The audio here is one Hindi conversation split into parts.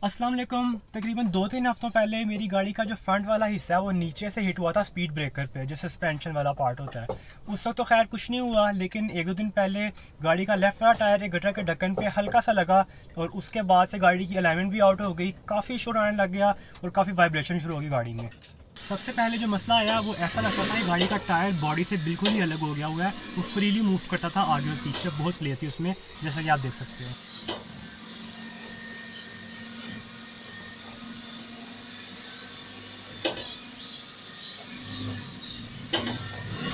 अस्सलाम वालेकुम। तकरीबन 2-3 हफ्तों पहले मेरी गाड़ी का जो फ्रंट वाला हिस्सा है वो नीचे से हिट हुआ था स्पीड ब्रेकर पे, जो सस्पेंशन वाला पार्ट होता है। उस वक्त तो खैर कुछ नहीं हुआ, लेकिन 1-2 दिन पहले गाड़ी का लेफ्ट वाला टायर एक गटर के ढक्कन पे हल्का सा लगा और उसके बाद से गाड़ी की अलाइनमेंट भी आउट हो गई, काफ़ी शोर आने लग गया और काफ़ी वाइब्रेशन शुरू हो गई गाड़ी में। सबसे पहले जो मसला आया वो ऐसा लगता था कि गाड़ी का टायर बॉडी से बिल्कुल ही अलग हो गया हुआ है, वो फ्रीली मूव करता था आगे और पीछे, बहुत प्ले थी उसमें, जैसा कि आप देख सकते हो।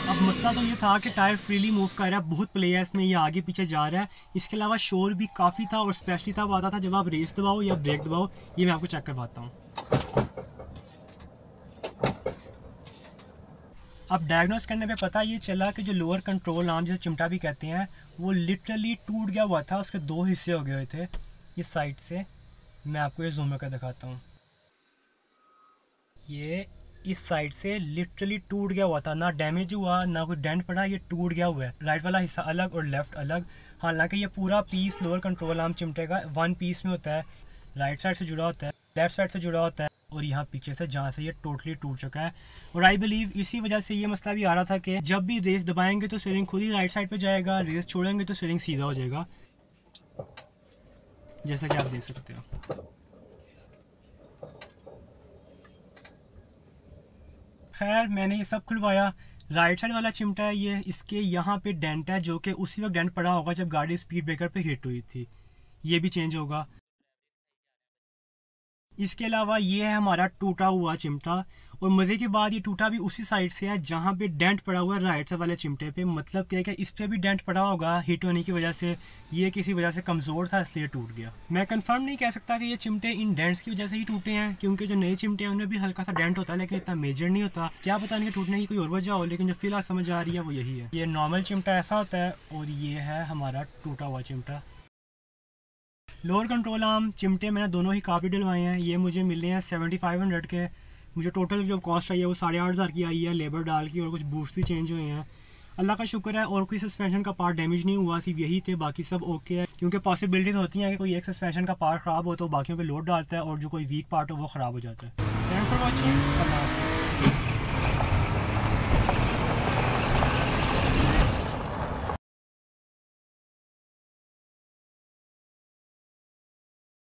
अब मसला तो ये था कि टायर फ्रीली मूव कर रहा है, बहुत प्ले है इसमें, ये आगे पीछे जा रहा है। इसके अलावा शोर भी काफ़ी था और स्पेशली तब आता था जब आप रेस दबाओ या ब्रेक दबाओ। ये मैं आपको चेक करवाता हूँ। अब डायग्नोस करने पे पता ये चला कि जो लोअर कंट्रोल आर्म, जिसे चिमटा भी कहते हैं, वो लिटरली टूट गया हुआ था। उसके 2 हिस्से हो गए हुए थे इस साइड से। मैं आपको ये जूम कर दिखाता हूँ। ये इस साइड से लिटरली टूट गया हुआ था, ना डैमेज हुआ ना कोई डेंट पड़ा, ये टूट गया हुआ है। राइट वाला हिस्सा अलग और लेफ्ट अलग। हालांकि ये पूरा पीस लोअर कंट्रोल आर्म चिमटे का 1 पीस में होता है। राइट साइड से जुड़ा होता है, लेफ्ट साइड से जुड़ा होता है और यहाँ पीछे से, जहाँ से ये टोटली टूट चुका है। और आई बिलीव इसी वजह से ये मसला भी आ रहा था कि जब भी रेस दबाएंगे तो स्टीयरिंग खुद ही राइट साइड पे जाएगा, रेस छोड़ेंगे तो स्टीयरिंग सीधा हो जाएगा, जैसा कि आप देख सकते हो। खैर मैंने ये सब खुलवाया। राइट साइड वाला चिमटा है ये, इसके यहाँ पे डेंट है जो कि उसी वक्त डेंट पड़ा होगा जब गाड़ी स्पीड ब्रेकर पे हिट हुई थी, ये भी चेंज होगा। इसके अलावा ये है हमारा टूटा हुआ चिमटा, और मज़े की बात ये टूटा भी उसी साइड से है जहाँ पे डेंट पड़ा हुआ है राइट साइड वाले चिमटे पे। मतलब क्या है कि इस पे भी डेंट पड़ा होगा हिट होने की वजह से, ये किसी वजह से कमज़ोर था इसलिए टूट गया। मैं कंफर्म नहीं कह सकता कि ये चिमटे इन डेंट्स की वजह से ही टूटे हैं, क्योंकि जो नए चिमटे हैं उनमें भी हल्का सा डेंट होता है लेकिन इतना मेजर नहीं होता। क्या पता इनके टूटने की कोई और वजह हो, लेकिन जो फिलहाल समझ आ रही है वो यही है। ये नॉर्मल चिमटा ऐसा होता है और ये है हमारा टूटा हुआ चिमटा। लोअर कंट्रोल आर्म चिमटे मैंने दोनों ही काफ़ी डलवाए हैं। ये मुझे मिले हैं 7500 के। मुझे टोटल जो कॉस्ट आई है वो 8500 की आई है लेबर डाल की, और कुछ बूस्ट भी चेंज हुए हैं, अल्लाह का शुक्र है। और कोई सस्पेंशन का पार्ट डैमेज नहीं हुआ, सिर्फ यही थे, बाकी सब ओके है। क्योंकि पॉसिबिलिटीज होती हैं कि कोई एक सस्पेंशन का पार्ट ख़राब हो तो बाकियों पे लोड डालता है और जो कोई वीक पार्ट हो वो ख़राब हो जाता है। Thanks for watching. अल्लाह हाफ़िज़।